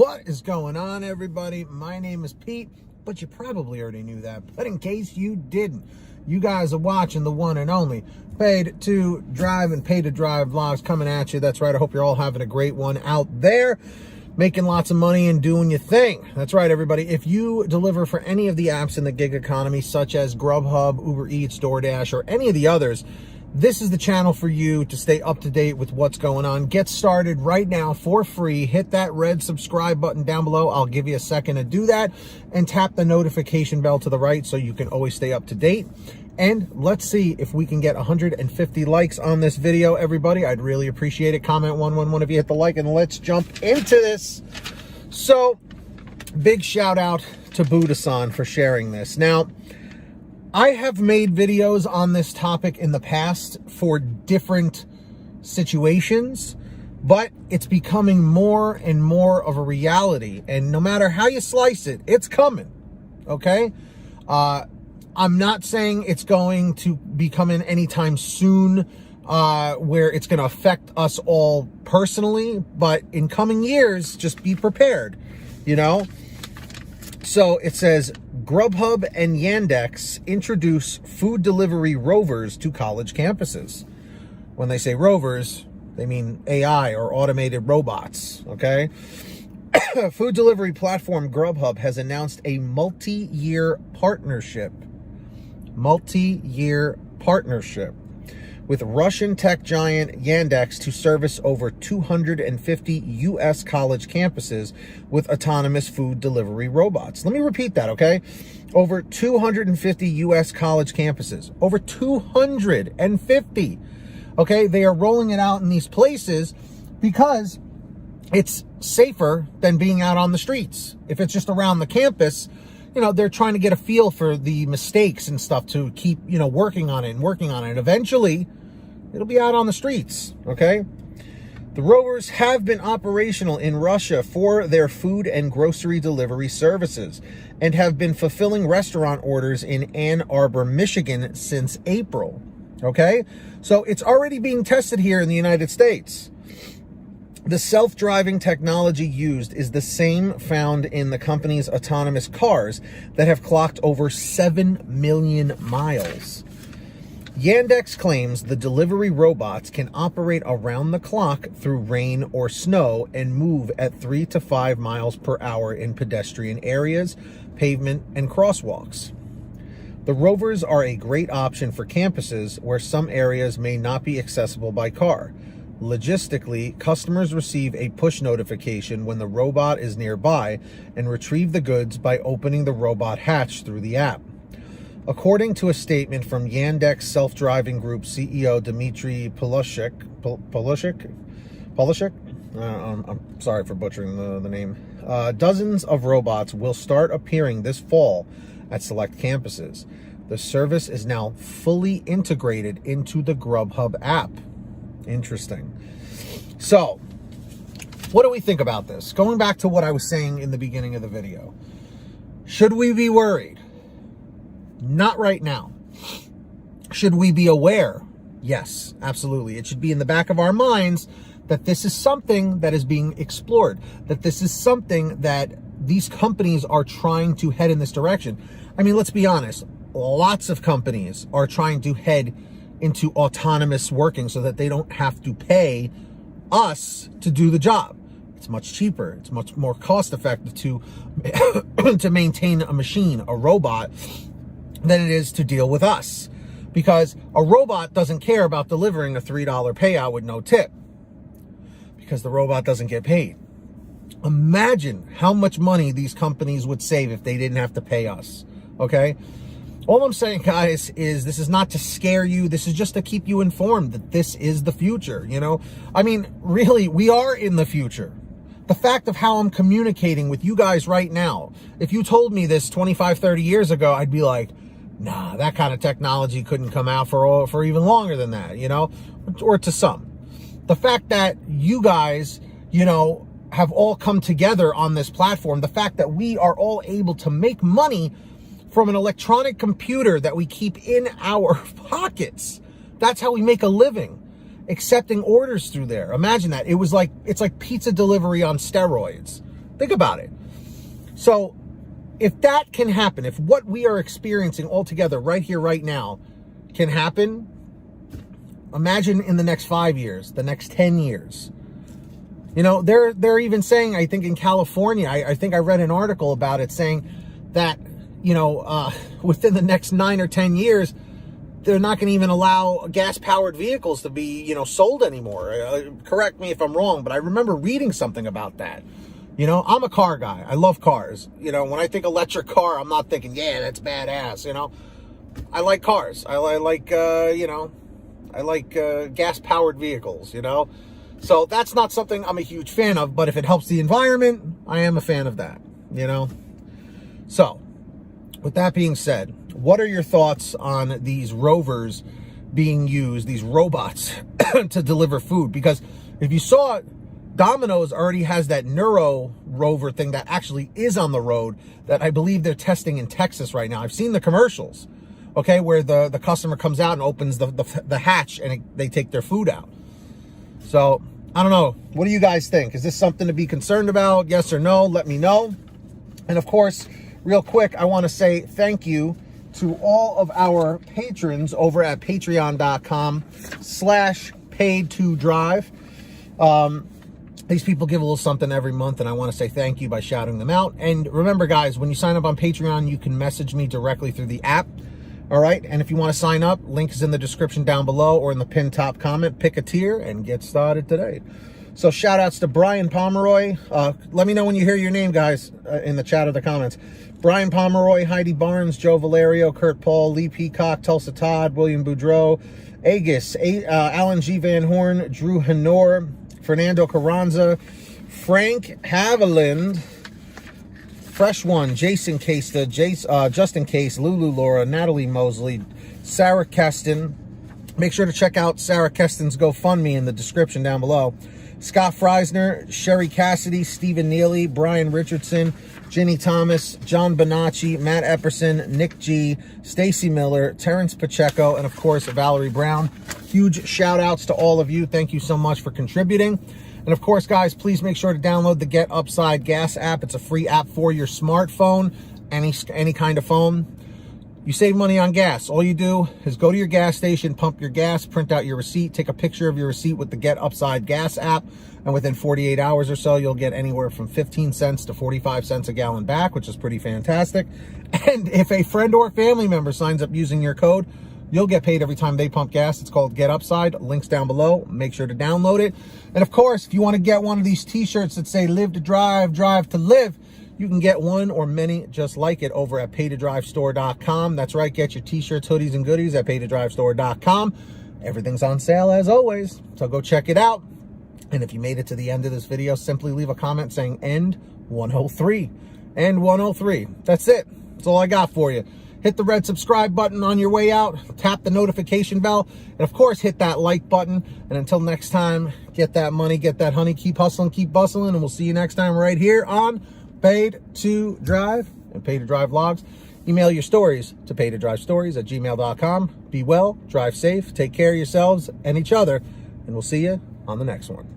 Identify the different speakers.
Speaker 1: What is going on, everybody? My name is Pete, but you probably already knew that. But in case you didn't, you guys are watching the one and only Paid to Drive and Pay to Drive vlogs coming at you. That's right. I hope you're all having a great one out there, making lots of money and doing your thing. That's right, everybody. If you deliver for any of the apps in the gig economy, such as Grubhub, Uber Eats, DoorDash, or any of the others, this is the channel for you to stay up to date with what's going on. Get started right now for free. Hit that red subscribe button down below. I'll give you a second to do that, and tap the notification bell to the right so you can always stay up to date. And let's see if we can get 150 likes on this video, everybody. I'd really appreciate it. Comment 111 if you hit the like, and let's jump into this. So, big shout out to Buddha-san for sharing this. Now, I have made videos on this topic in the past for different situations, but it's becoming more and more of a reality. And no matter how you slice it, it's coming, okay? I'm not saying it's going to be coming anytime soon where it's going to affect us all personally, but in coming years, just be prepared, you know? So it says, Grubhub and Yandex introduce food delivery rovers to college campuses. When they say rovers, they mean AI or automated robots, okay? Food delivery platform Grubhub has announced a multi-year partnership with Russian tech giant Yandex to service over 250 U.S. college campuses with autonomous food delivery robots. Let me repeat that, okay? Over 250 U.S. college campuses. Over 250, okay? They are rolling it out in these places because it's safer than being out on the streets. If it's just around the campus, you know, they're trying to get a feel for the mistakes and stuff to keep, you know, working on it. Eventually, it'll be out on the streets, okay? The rovers have been operational in Russia for their food and grocery delivery services and have been fulfilling restaurant orders in Ann Arbor, Michigan since April, okay? So it's already being tested here in the United States. The self-driving technology used is the same found in the company's autonomous cars that have clocked over 7 million miles. Yandex claims the delivery robots can operate around the clock through rain or snow and move at 3 to 5 miles per hour in pedestrian areas, pavement, and crosswalks. The rovers are a great option for campuses where some areas may not be accessible by car. Logistically, customers receive a push notification when the robot is nearby and retrieve the goods by opening the robot hatch through the app. According to a statement from Yandex Self-Driving Group CEO Dmitry Polishuk, I'm sorry for butchering the name, dozens of robots will start appearing this fall at select campuses. The service is now fully integrated into the Grubhub app. Interesting. So, what do we think about this? Going back to what I was saying in the beginning of the video. Should we be worried? Not right now. Should we be aware? Yes, absolutely. It should be in the back of our minds that this is something that is being explored, that this is something that these companies are trying to head in this direction. I mean, let's be honest. Lots of companies are trying to head into autonomous working so that they don't have to pay us to do the job. It's much cheaper. It's much more cost effective to to maintain a machine, a robot, than it is to deal with us. Because a robot doesn't care about delivering a $3 payout with no tip. Because the robot doesn't get paid. Imagine how much money these companies would save if they didn't have to pay us. Okay? All I'm saying, guys, is this is not to scare you. This is just to keep you informed that this is the future, you know? I mean, really, we are in the future. The fact of how I'm communicating with you guys right now, if you told me this 25, 30 years ago, I'd be like, nah, that kind of technology couldn't come out for even longer than that, you know? Or to some. The fact that you guys, you know, have all come together on this platform, the fact that we are all able to make money from an electronic computer that we keep in our pockets. That's how we make a living. accepting orders through there. Imagine that. It's like pizza delivery on steroids. Think about it. So if that can happen, if what we are experiencing altogether right here, right now can happen, imagine in the next 5 years, the next 10 years. You know, they're even saying, I think in California, I think I read an article about it saying that, you know, within the next 9 or 10 years, they're not going to even allow gas-powered vehicles to be, you know, sold anymore. Correct me if I'm wrong, but I remember reading something about that. You know, I'm a car guy. I love cars. You know, when I think electric car, I'm not thinking, yeah, that's badass, you know. I like cars. I like, you know, I like gas-powered vehicles, you know. So that's not something I'm a huge fan of, but if it helps the environment, I am a fan of that, you know. So, with that being said, what are your thoughts on these rovers being used, these robots, to deliver food? Because if you saw it, Domino's already has that Neuro rover thing that actually is on the road that I believe they're testing in Texas right now. I've seen the commercials, okay, where the customer comes out and opens the hatch and they take their food out. So, I don't know. What do you guys think? Is this something to be concerned about? Yes or no? Let me know. And of course, real quick, I want to say thank you to all of our patrons over at patreon.com/PaidToDrive. These people give a little something every month, and I want to say thank you by shouting them out. And remember, guys, when you sign up on Patreon, you can message me directly through the app. All right, and if you want to sign up, link is in the description down below or in the pinned top comment. Pick a tier and get started today. So shout outs to Brian Pomeroy. Let me know when you hear your name, guys, in the chat or the comments. Brian Pomeroy, Heidi Barnes, Joe Valerio, Kurt Paul, Lee Peacock, Tulsa Todd, William Boudreau, Agus, Alan G. Van Horn, Drew Hanor, Fernando Carranza, Frank Haviland, Fresh One, Jason Casta, Justin Case, Lulu Laura, Natalie Mosley, Sarah Keston. Make sure to check out Sarah Keston's GoFundMe in the description down below. Scott Freisner, Sherry Cassidy, Stephen Neely, Brian Richardson, Ginny Thomas, John Bonacci, Matt Epperson, Nick G, Stacy Miller, Terrence Pacheco, and of course, Valerie Brown. Huge shout outs to all of you. Thank you so much for contributing. And of course, guys, please make sure to download the Get Upside Gas app. It's a free app for your smartphone, any kind of phone. You save money on gas. All you do is go to your gas station, pump your gas, print out your receipt, take a picture of your receipt with the Get Upside Gas app, and within 48 hours or so, you'll get anywhere from 15 cents to 45 cents a gallon back, which is pretty fantastic. And if a friend or family member signs up using your code, you'll get paid every time they pump gas. It's called Get Upside. Links down below. Make sure to download it. And of course, if you want to get one of these t-shirts that say Live to Drive, Drive to Live, you can get one or many just like it over at PaidToDriveStore.com. That's right. Get your t-shirts, hoodies, and goodies at PaidToDriveStore.com. Everything's on sale as always. So go check it out. And if you made it to the end of this video, simply leave a comment saying End 103. End 103. That's it. That's all I got for you. Hit the red subscribe button on your way out. Tap the notification bell. And of course, hit that like button. And until next time, get that money, get that honey, keep hustling, keep bustling. And we'll see you next time right here on Paid to Drive and Paid to Drive Vlogs. Email your stories to PaidToDriveStories@gmail.com. Be well, drive safe, take care of yourselves and each other. And we'll see you on the next one.